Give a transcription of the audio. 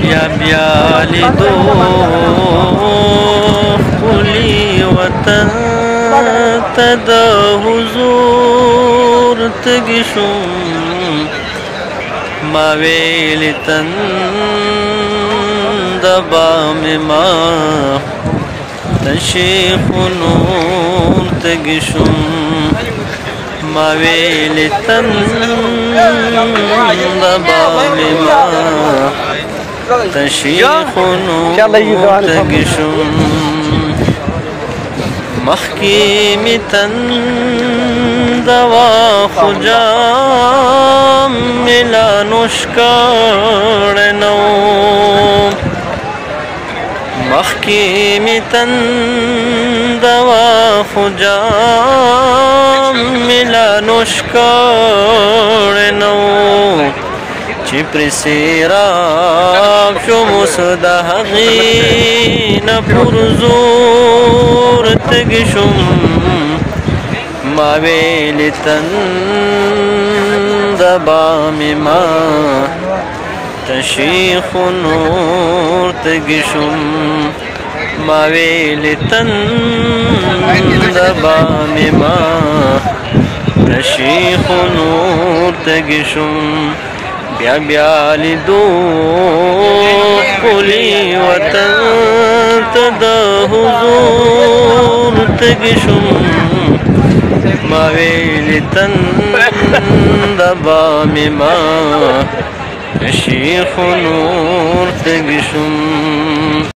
بیا بیا لیدو ښکلي وطن ته د حضور تږي شوم ما ویلې تنده بام ما د شیخونو تږي شوم ما ویلې تنده بام ما د شیخونو تږي شوم مخکې مې تنده وه خو جام مې لا نوش کړی نه و مخکې مې تنده وه خو جام مې لا نوش کړی نه و چې پرې سیراب شوم اوس د هغې نه پر زور تږي شوم ما ویلې تنده بامې ما د شیخونو تږي شوم ما ویلې تنده بامې ما د شیخونو تږي شوم بیا بیا لیدو ښکلي وطن ته د حضور تږي شوم ما ویلې تنده بامې ما د شیخونو تږي شوم